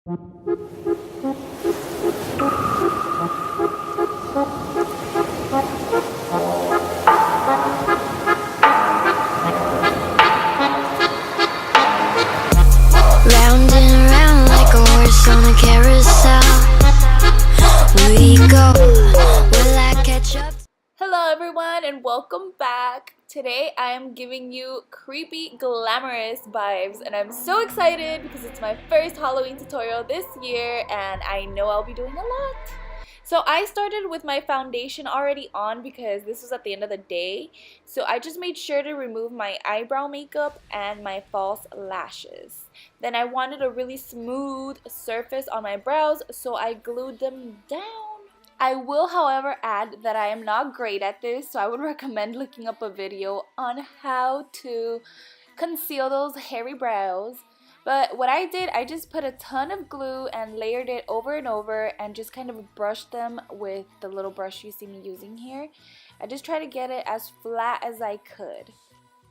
Round and round like a horse on a carousel. We go, will I catch up? Hello everyone and welcome back. Today I am giving you creepy glamorous vibes and I'm so excited because it's my first Halloween tutorial this year and I know I'll be doing a lot. So I started with my foundation already on because this was at the end of the day. So I just made sure to remove my eyebrow makeup and my false lashes. Then I wanted a really smooth surface on my brows, so I glued them down. I will, however, add that I am not great at this, so I would recommend looking up a video on how to conceal those hairy brows. But what I did, I just put a ton of glue and layered it over and over and just kind of brushed them with the little brush you see me using here. I just tried to get it as flat as I could.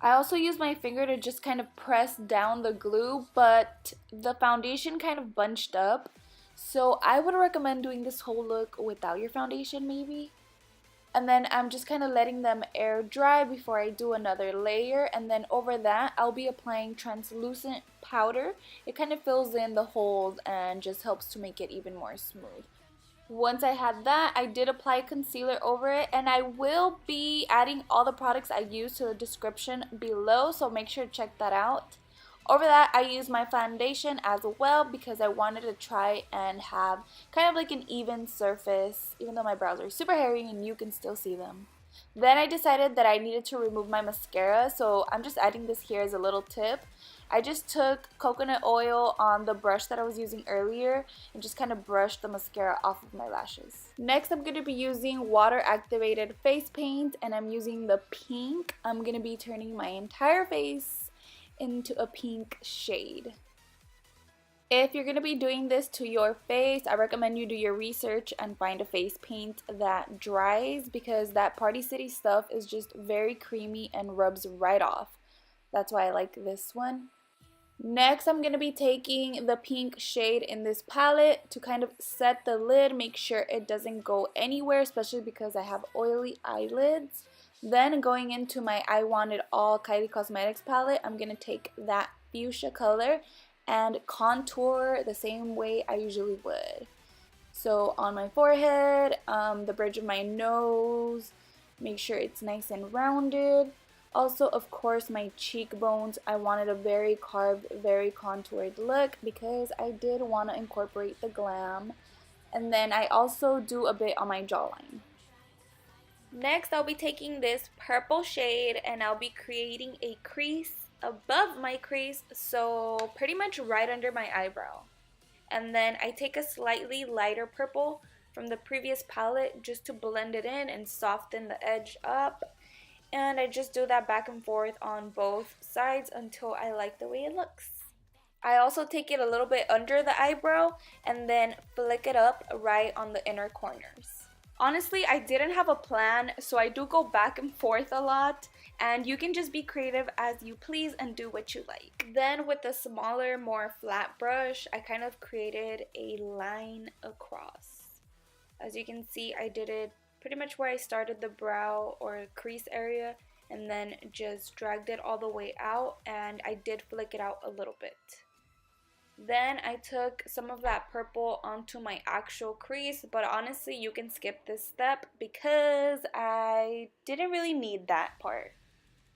I also used my finger to just kind of press down the glue, but the foundation kind of bunched up. So I would recommend doing this whole look without your foundation maybe. And then I'm just kind of letting them air dry before I do another layer, and then over that I'll be applying translucent powder. It kind of fills in the holes and just helps to make it even more smooth. Once I had that, I did apply concealer over it, and I will be adding all the products I use to the description below, so make sure to check that out. Over that, I used my foundation as well because I wanted to try and have kind of like an even surface, even though my brows are super hairy and you can still see them. Then I decided that I needed to remove my mascara, so I'm just adding this here as a little tip. I just took coconut oil on the brush that I was using earlier and just kind of brushed the mascara off of my lashes. Next, I'm going to be using water activated face paint, and I'm using the pink. I'm going to be turning my entire face into a pink shade. If you're going to be doing this to your face, I recommend you do your research and find a face paint that dries, because that Party City stuff is just very creamy and rubs right off. That's why I like this one. Next, I'm going to be taking the pink shade in this palette to kind of set the lid, make sure it doesn't go anywhere, especially because I have oily eyelids. Then going into my I Want It All Kylie Cosmetics palette, I'm going to take that fuchsia color and contour the same way I usually would. So on my forehead, the bridge of my nose, make sure it's nice and rounded. Also, of course, my cheekbones, I wanted a very carved, very contoured look because I did want to incorporate the glam. And then I also do a bit on my jawline. Next, I'll be taking this purple shade and I'll be creating a crease above my crease, so pretty much right under my eyebrow. And then I take a slightly lighter purple from the previous palette just to blend it in and soften the edge up. And I just do that back and forth on both sides until I like the way it looks. I also take it a little bit under the eyebrow and then flick it up right on the inner corners. Honestly, I didn't have a plan, so I do go back and forth a lot, and you can just be creative as you please and do what you like. Then with a smaller, more flat brush, I kind of created a line across. As you can see, I did it pretty much where I started the brow or crease area, and then just dragged it all the way out, and I did flick it out a little bit. Then I took some of that purple onto my actual crease, but honestly you can skip this step because I didn't really need that part.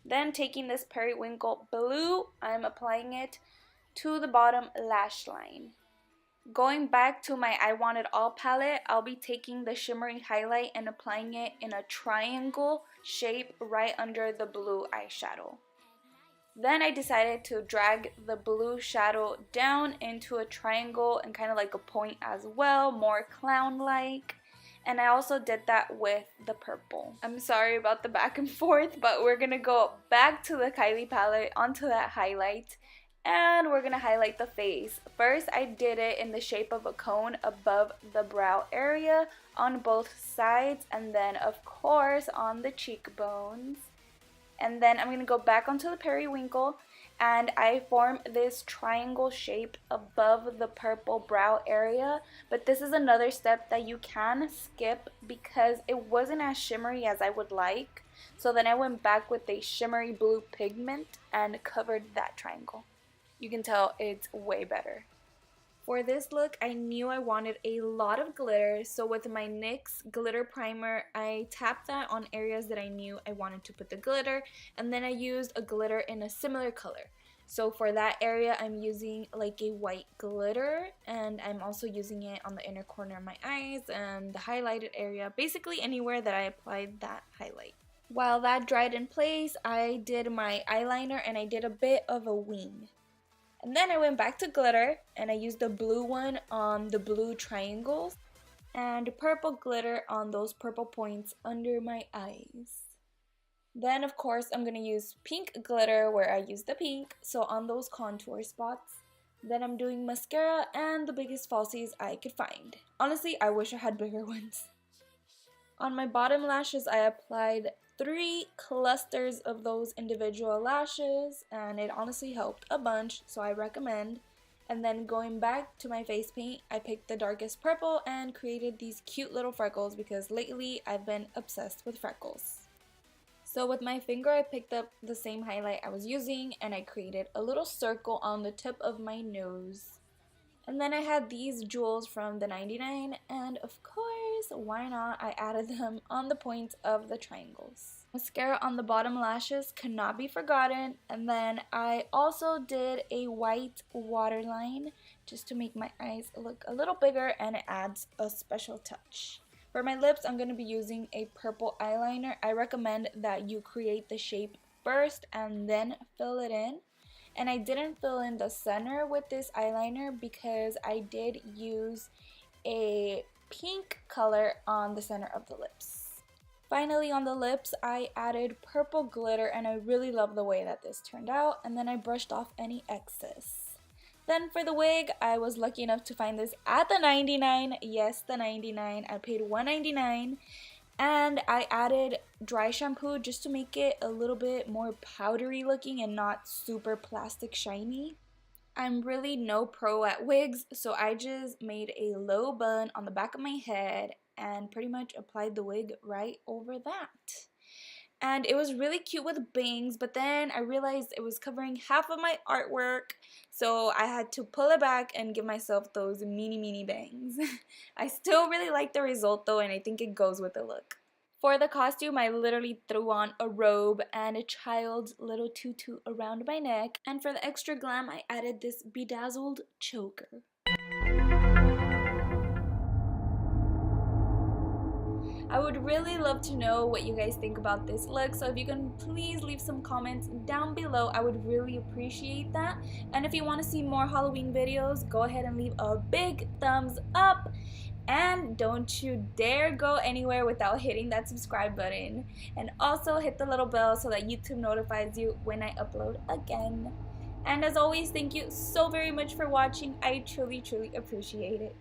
Then taking this periwinkle blue, I'm applying it to the bottom lash line. Going back to my I Want It All palette, I'll be taking the shimmery highlight and applying it in a triangle shape right under the blue eyeshadow. Then I decided to drag the blue shadow down into a triangle and kind of like a point as well, more clown-like. And I also did that with the purple. I'm sorry about the back and forth, but we're gonna go back to the Kylie palette onto that highlight, and we're gonna highlight the face. First, I did it in the shape of a cone above the brow area on both sides, and then of course on the cheekbones. And then I'm going to go back onto the periwinkle and I formed this triangle shape above the purple brow area, but this is another step that you can skip because it wasn't as shimmery as I would like. So then I went back with a shimmery blue pigment and covered that triangle. You can tell it's way better. For this look, I knew I wanted a lot of glitter, so with my NYX glitter primer, I tapped that on areas that I knew I wanted to put the glitter, and then I used a glitter in a similar color. So for that area, I'm using like a white glitter, and I'm also using it on the inner corner of my eyes and the highlighted area, basically anywhere that I applied that highlight. While that dried in place, I did my eyeliner and I did a bit of a wing. And then I went back to glitter and I used the blue one on the blue triangles and purple glitter on those purple points under my eyes. Then of course I'm going to use pink glitter where I use the pink, so on those contour spots. Then I'm doing mascara and the biggest falsies I could find. Honestly, I wish I had bigger ones. On my bottom lashes, I applied 3 clusters of those individual lashes, and it honestly helped a bunch, so I recommend. And then going back to my face paint, I picked the darkest purple and created these cute little freckles because lately I've been obsessed with freckles. So with my finger, I picked up the same highlight I was using and I created a little circle on the tip of my nose. And then I had these jewels from the 99, and of course, why not, I added them on the points of the triangles. Mascara on the bottom lashes cannot be forgotten, and then I also did a white waterline just to make my eyes look a little bigger and it adds a special touch. For my lips, I'm going to be using a purple eyeliner. I recommend that you create the shape first and then fill it in. And I didn't fill in the center with this eyeliner because I did use a pink color on the center of the lips. Finally, on the lips, I added purple glitter and I really love the way that this turned out, and then I brushed off any excess. Then for the wig, I was lucky enough to find this at the 99. Yes, the 99. I paid $1.99. And I added dry shampoo just to make it a little bit more powdery looking and not super plastic shiny. I'm really no pro at wigs, so I just made a low bun on the back of my head and pretty much applied the wig right over that. And it was really cute with bangs, but then I realized it was covering half of my artwork, so I had to pull it back and give myself those mini bangs. I still really like the result though, and I think it goes with the look. For the costume, I literally threw on a robe and a child's little tutu around my neck, and for the extra glam, I added this bedazzled choker. I would really love to know what you guys think about this look, so if you can please leave some comments down below, I would really appreciate that. And if you want to see more Halloween videos, go ahead and leave a big thumbs up. And don't you dare go anywhere without hitting that subscribe button. And also hit the little bell so that YouTube notifies you when I upload again. And as always, thank you so very much for watching. I truly appreciate it.